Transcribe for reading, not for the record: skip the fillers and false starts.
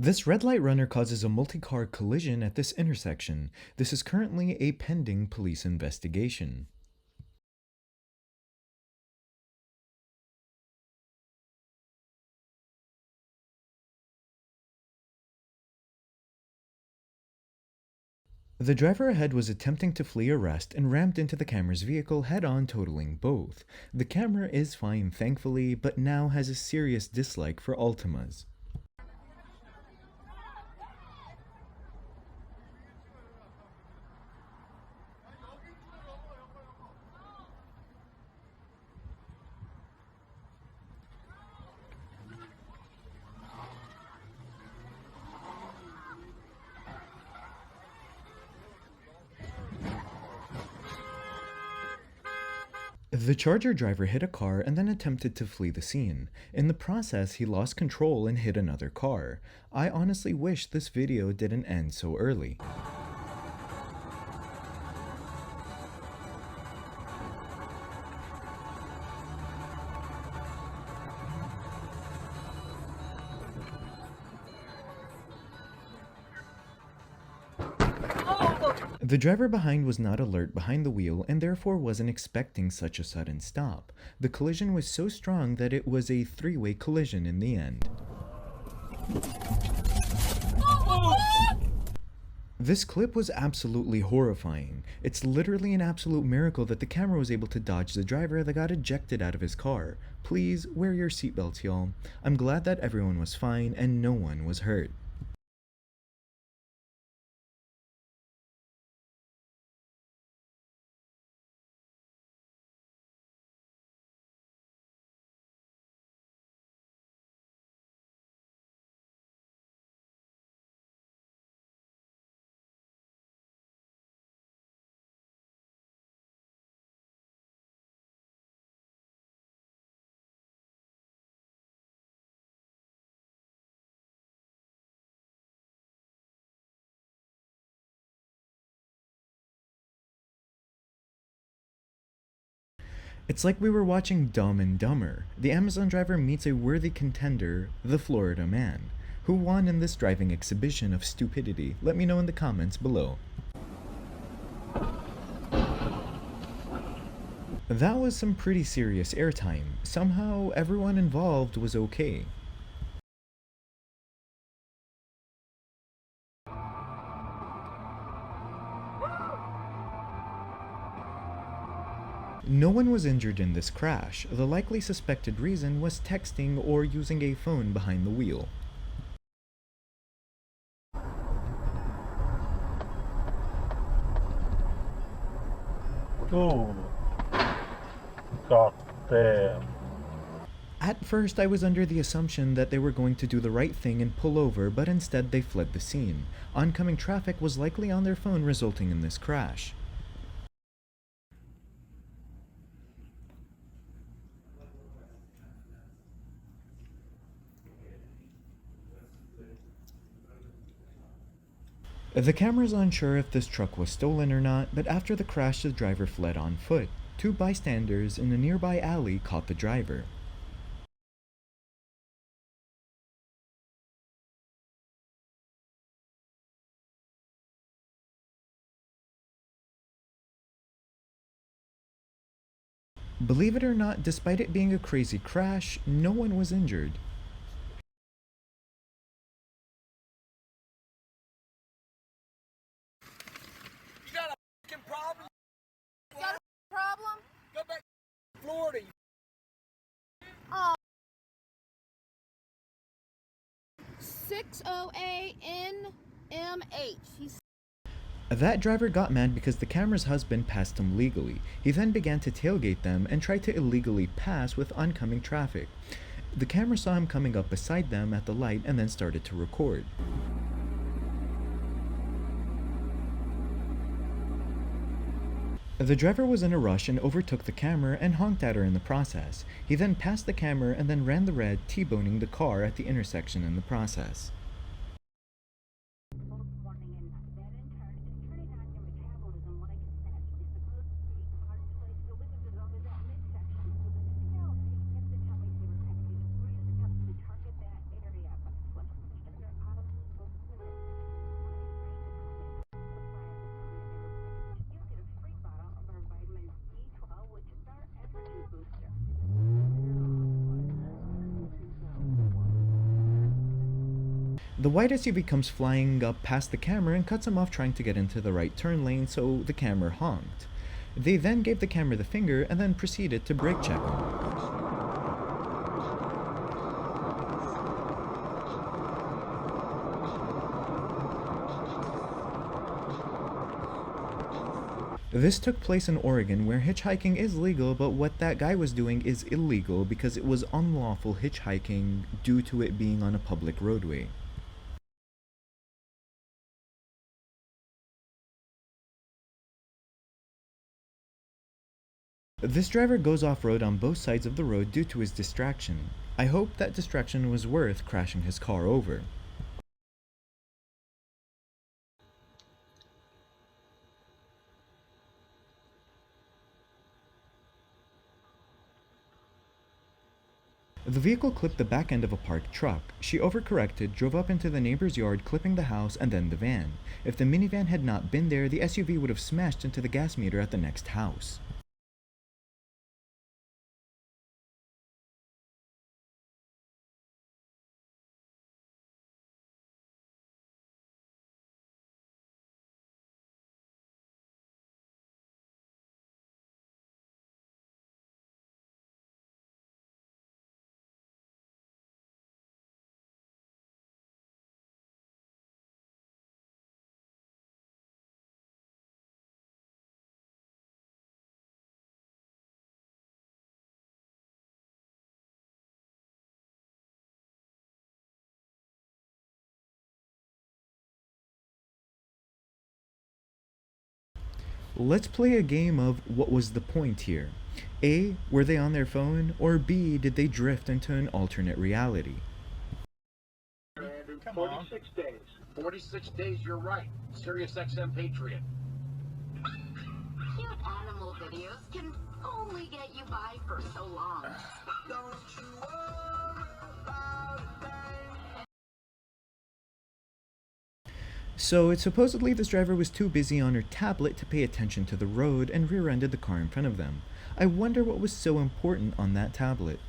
This red light runner causes a multi-car collision at this intersection. This is currently a pending police investigation. The driver ahead was attempting to flee arrest and rammed into the camera's vehicle head-on, totaling both. The camera is fine thankfully, but now has a serious dislike for Ultimas. The Charger driver hit a car and then attempted to flee the scene. In the process, he lost control and hit another car. I honestly wish this video didn't end so early. The driver behind was not alert behind the wheel and therefore wasn't expecting such a sudden stop. The collision was so strong that it was a three-way collision in the end. This clip was absolutely horrifying. It's literally an absolute miracle that the camera was able to dodge the driver that got ejected out of his car. Please wear your seatbelts, y'all. I'm glad that everyone was fine and no one was hurt. It's like we were watching Dumb and Dumber. The Amazon driver meets a worthy contender, the Florida man. Who won in this driving exhibition of stupidity? Let me know in the comments below. That was some pretty serious airtime. Somehow, everyone involved was okay. No one was injured in this crash. The likely suspected reason was texting or using a phone behind the wheel. Oh, god damn. At first, I was under the assumption that they were going to do the right thing and pull over, but instead they fled the scene. Oncoming traffic was likely on their phone, resulting in this crash. The camera's unsure if this truck was stolen or not, but after the crash the driver fled on foot. Two bystanders in a nearby alley caught the driver. Believe it or not, despite it being a crazy crash, no one was injured. You got a fucking problem? You got a problem? Go back to Florida. Oh. 608 NMH. That driver got mad because the camera's husband passed him legally. He then began to tailgate them and tried to illegally pass with oncoming traffic. The camera saw him coming up beside them at the light and then started to record. The driver was in a rush and overtook the camera and honked at her in the process. He then passed the camera and then ran the red, T-boning the car at the intersection in the process. The white SUV comes flying up past the camera and cuts him off trying to get into the right turn lane, so the camera honked. They then gave the camera the finger and then proceeded to brake check him. This took place in Oregon, where hitchhiking is legal, but what that guy was doing is illegal because it was unlawful hitchhiking due to it being on a public roadway. This driver goes off-road on both sides of the road due to his distraction. I hope that distraction was worth crashing his car over. The vehicle clipped the back end of a parked truck. She overcorrected, drove up into the neighbor's yard, clipping the house and then the van. If the minivan had not been there, the SUV would have smashed into the gas meter at the next house. Let's play a game of what was the point here. A, were they on their phone? Or B, did they drift into an alternate reality? Come on. 46 days. 46 days, you're right. Sirius XM Patriot. Cute animal videos can only get you by for so long. Don't you worry about a thing. So it's supposedly this driver was too busy on her tablet to pay attention to the road and rear-ended the car in front of them. I wonder what was so important on that tablet.